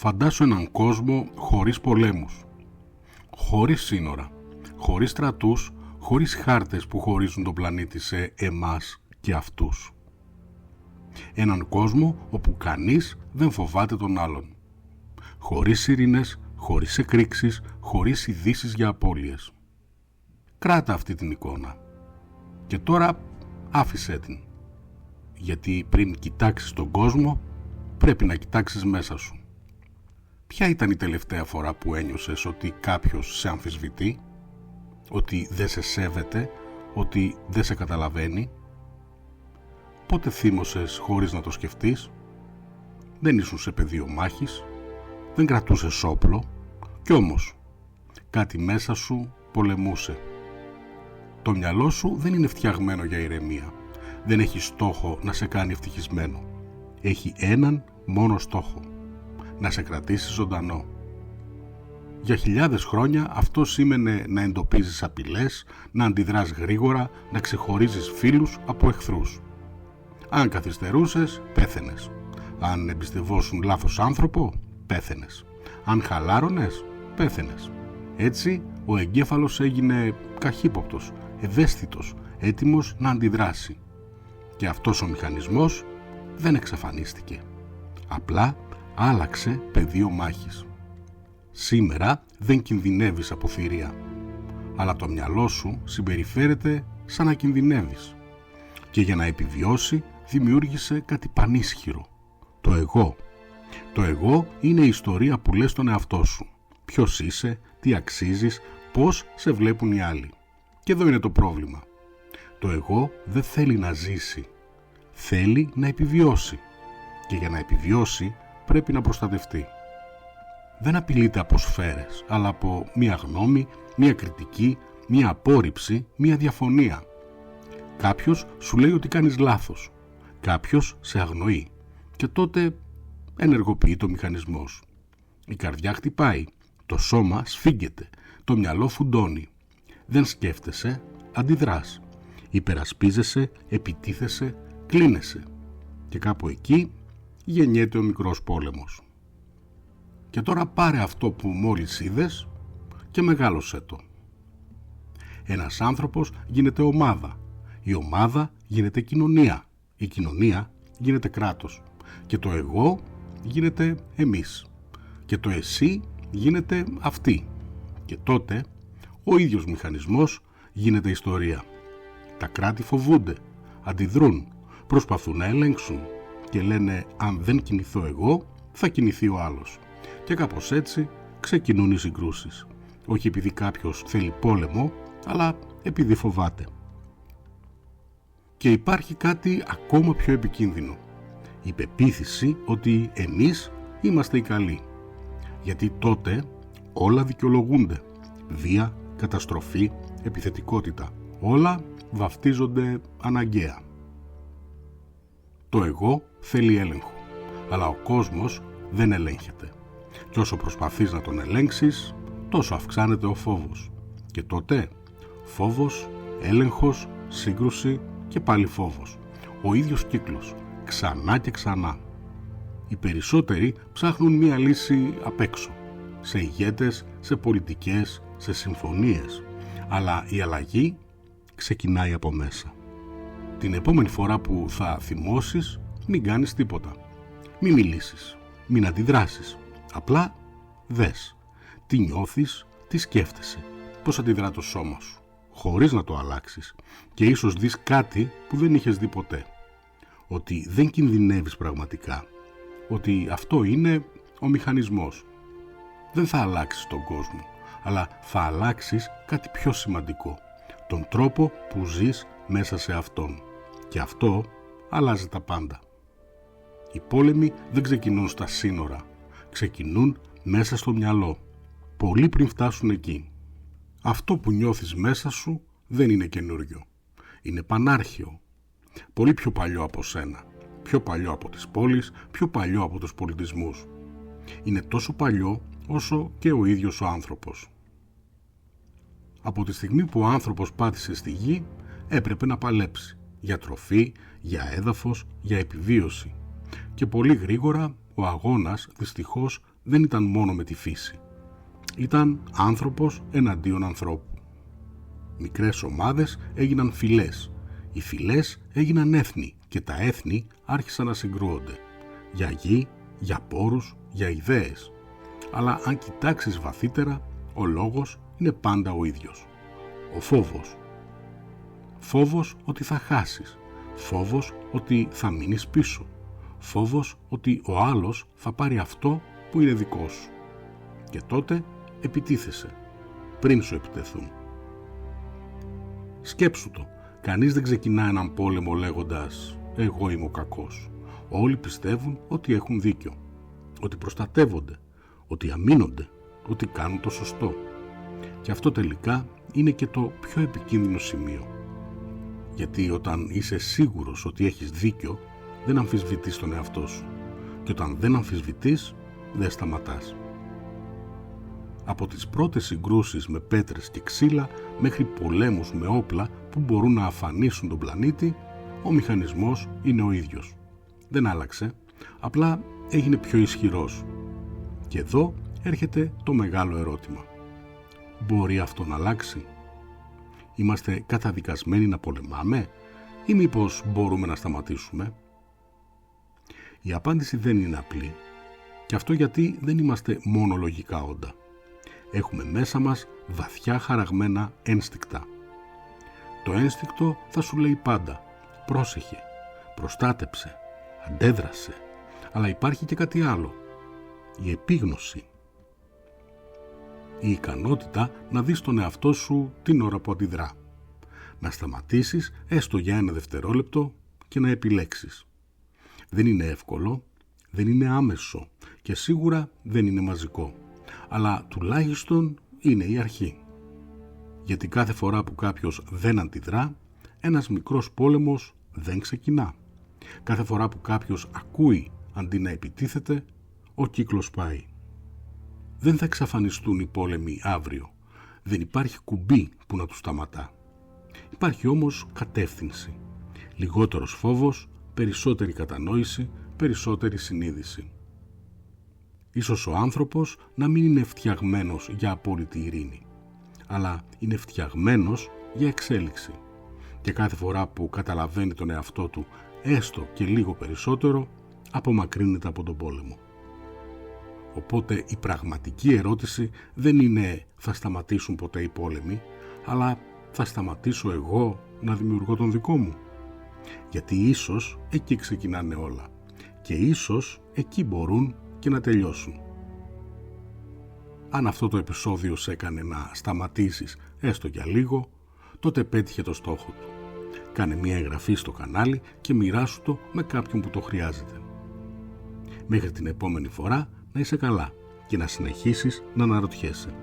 Φαντάσου έναν κόσμο χωρίς πολέμους, χωρίς σύνορα, χωρίς στρατούς, χωρίς χάρτες που χωρίζουν τον πλανήτη σε εμάς και αυτούς. Έναν κόσμο όπου κανείς δεν φοβάται τον άλλον. Χωρίς ειρήνες, χωρίς εκρήξεις, χωρίς ειδήσεις για απώλειες. Κράτα αυτή την εικόνα. Και τώρα άφησέ την. Γιατί πριν κοιτάξεις τον κόσμο, πρέπει να κοιτάξεις μέσα σου. Ποια ήταν η τελευταία φορά που ένιωσες ότι κάποιος σε αμφισβητεί, ότι δεν σε σέβεται, ότι δεν σε καταλαβαίνει? Πότε θύμωσες χωρίς να το σκεφτείς? Δεν ήσουν σε πεδίο μάχης, δεν κρατούσες όπλο, κι όμως κάτι μέσα σου πολεμούσε. Το μυαλό σου δεν είναι φτιαγμένο για ηρεμία. Δεν έχει στόχο να σε κάνει ευτυχισμένο. Έχει έναν μόνο στόχο: να σε κρατήσει ζωντανό. Για χιλιάδες χρόνια αυτό σήμαινε να εντοπίζεις απειλές, να αντιδράς γρήγορα, να ξεχωρίζεις φίλους από εχθρούς. Αν καθυστερούσες, πέθαινες. Αν εμπιστευόσουν λάθος άνθρωπο, πέθαινες. Αν χαλάρωνες, πέθαινες. Έτσι, ο εγκέφαλος έγινε καχύποπτος, ευαίσθητος, έτοιμος να αντιδράσει. Και αυτός ο μηχανισμός δεν εξαφανίστηκε. Απλά άλλαξε πεδίο μάχης. Σήμερα δεν κινδυνεύεις από θηρία, αλλά το μυαλό σου συμπεριφέρεται σαν να κινδυνεύεις. Και για να επιβιώσει δημιούργησε κάτι πανίσχυρο: το εγώ. Το εγώ είναι η ιστορία που λες στον εαυτό σου. Ποιος είσαι, τι αξίζεις, πώς σε βλέπουν οι άλλοι. Και εδώ είναι το πρόβλημα. Το εγώ δεν θέλει να ζήσει. Θέλει να επιβιώσει. Και για να επιβιώσει πρέπει να προστατευτεί. Δεν απειλείται από σφαίρες, αλλά από μία γνώμη, μία κριτική, μία απόρριψη, μία διαφωνία. Κάποιος σου λέει ότι κάνεις λάθος. Κάποιος σε αγνοεί. Και τότε ενεργοποιεί το μηχανισμός. Η καρδιά χτυπάει, το σώμα σφίγγεται, το μυαλό φουντώνει. Δεν σκέφτεσαι, αντιδράς. Υπερασπίζεσαι, επιτίθεσαι, κλείνεσαι. Και κάπου εκεί γεννιέται ο μικρός πόλεμος. Και τώρα πάρε αυτό που μόλις είδες και μεγάλωσέ το. Ένας άνθρωπος γίνεται ομάδα. Η ομάδα γίνεται κοινωνία. Η κοινωνία γίνεται κράτος. Και το εγώ γίνεται εμείς. Και το εσύ γίνεται αυτή. Και τότε ο ίδιος μηχανισμός γίνεται ιστορία. Τα κράτη φοβούνται, αντιδρούν, προσπαθούν να ελέγξουν και λένε: αν δεν κινηθώ εγώ, θα κινηθεί ο άλλος. Και κάπως έτσι ξεκινούν οι συγκρούσεις. Όχι επειδή κάποιος θέλει πόλεμο, αλλά επειδή φοβάται. Και υπάρχει κάτι ακόμα πιο επικίνδυνο: η πεποίθηση ότι εμείς είμαστε οι καλοί. Γιατί τότε όλα δικαιολογούνται. Βία, καταστροφή, επιθετικότητα. Όλα βαφτίζονται αναγκαία. Το εγώ θέλει έλεγχο, αλλά ο κόσμος δεν ελέγχεται. Και όσο προσπαθείς να τον ελέγξεις, τόσο αυξάνεται ο φόβος. Και τότε φόβος, έλεγχος, σύγκρουση και πάλι φόβος. Ο ίδιος κύκλος, ξανά και ξανά. Οι περισσότεροι ψάχνουν μία λύση απ' έξω, σε ηγέτες, σε πολιτικές, σε συμφωνίες. Αλλά η αλλαγή ξεκινάει από μέσα. Την επόμενη φορά που θα θυμώσεις, μην κάνεις τίποτα. Μην μιλήσεις, μην αντιδράσεις. Απλά δες τι νιώθεις, τι σκέφτεσαι, πώς αντιδρά το σώμα σου, χωρίς να το αλλάξεις. Και ίσως δεις κάτι που δεν είχες δει ποτέ. Ότι δεν κινδυνεύεις πραγματικά. Ότι αυτό είναι ο μηχανισμός. Δεν θα αλλάξεις τον κόσμο, αλλά θα αλλάξεις κάτι πιο σημαντικό: τον τρόπο που ζεις μέσα σε αυτόν. Και αυτό αλλάζει τα πάντα. Οι πόλεμοι δεν ξεκινούν στα σύνορα. Ξεκινούν μέσα στο μυαλό, πολύ πριν φτάσουν εκεί. Αυτό που νιώθεις μέσα σου δεν είναι καινούριο. Είναι πανάρχαιο. Πολύ πιο παλιό από σένα. Πιο παλιό από τις πόλεις, πιο παλιό από τους πολιτισμούς. Είναι τόσο παλιό όσο και ο ίδιος ο άνθρωπος. Από τη στιγμή που ο άνθρωπος πάτησε στη γη, έπρεπε να παλέψει. Για τροφή, για έδαφος, για επιβίωση. Και πολύ γρήγορα ο αγώνας δυστυχώς δεν ήταν μόνο με τη φύση. Ήταν άνθρωπος εναντίον ανθρώπου. Μικρές ομάδες έγιναν φυλές. Οι φυλές έγιναν έθνη και τα έθνη άρχισαν να συγκρούονται. Για γη, για πόρους, για ιδέες. Αλλά αν κοιτάξεις βαθύτερα, ο λόγος είναι πάντα ο ίδιος. Ο φόβος. Φόβος ότι θα χάσεις. Φόβος ότι θα μείνεις πίσω. Φόβος ότι ο άλλος θα πάρει αυτό που είναι δικό σου. Και τότε επιτίθεσαι, πριν σου επιτεθούν. Σκέψου το. Κανείς δεν ξεκινά έναν πόλεμο λέγοντας «εγώ είμαι ο κακός». Όλοι πιστεύουν ότι έχουν δίκιο, ότι προστατεύονται, ότι αμήνονται, ότι κάνουν το σωστό. Και αυτό τελικά είναι και το πιο επικίνδυνο σημείο. Γιατί όταν είσαι σίγουρος ότι έχεις δίκιο, δεν αμφισβητείς τον εαυτό σου. Και όταν δεν αμφισβητείς, δεν σταματάς. Από τις πρώτες συγκρούσεις με πέτρες και ξύλα μέχρι πολέμους με όπλα που μπορούν να αφανίσουν τον πλανήτη, ο μηχανισμός είναι ο ίδιος. Δεν άλλαξε, απλά έγινε πιο ισχυρός. Και εδώ έρχεται το μεγάλο ερώτημα. Μπορεί αυτό να αλλάξει? Είμαστε καταδικασμένοι να πολεμάμε ή μήπως μπορούμε να σταματήσουμε? Η απάντηση δεν είναι απλή. Και αυτό γιατί δεν είμαστε μόνο λογικά όντα. Έχουμε μέσα μας βαθιά χαραγμένα ένστικτα. Το ένστικτο θα σου λέει πάντα πρόσεχε, προστάτεψε, αντέδρασε. Αλλά υπάρχει και κάτι άλλο. Η επίγνωση. Η ικανότητα να δεις τον εαυτό σου την ώρα που αντιδρά. Να σταματήσεις έστω για ένα δευτερόλεπτο και να επιλέξεις. Δεν είναι εύκολο, δεν είναι άμεσο και σίγουρα δεν είναι μαζικό. Αλλά τουλάχιστον είναι η αρχή. Γιατί κάθε φορά που κάποιος δεν αντιδρά, ένας μικρός πόλεμος δεν ξεκινά. Κάθε φορά που κάποιος ακούει αντί να επιτίθεται, ο κύκλος πάει. Δεν θα εξαφανιστούν οι πόλεμοι αύριο. Δεν υπάρχει κουμπί που να τους σταματά. Υπάρχει όμως κατεύθυνση. Λιγότερος φόβος, περισσότερη κατανόηση, περισσότερη συνείδηση. Ίσως ο άνθρωπος να μην είναι φτιαγμένος για απόλυτη ειρήνη, αλλά είναι φτιαγμένος για εξέλιξη. Και κάθε φορά που καταλαβαίνει τον εαυτό του έστω και λίγο περισσότερο, απομακρύνεται από τον πόλεμο. Οπότε η πραγματική ερώτηση δεν είναι θα σταματήσουν ποτέ οι πόλεμοι, αλλά θα σταματήσω εγώ να δημιουργώ τον δικό μου. Γιατί ίσως εκεί ξεκινάνε όλα και ίσως εκεί μπορούν και να τελειώσουν. Αν αυτό το επεισόδιο σε έκανε να σταματήσεις έστω για λίγο, τότε πέτυχε το στόχο του. Κάνε μια εγγραφή στο κανάλι και μοιράσου το με κάποιον που το χρειάζεται. Μέχρι την επόμενη φορά να είσαι καλά και να συνεχίσεις να αναρωτιέσαι.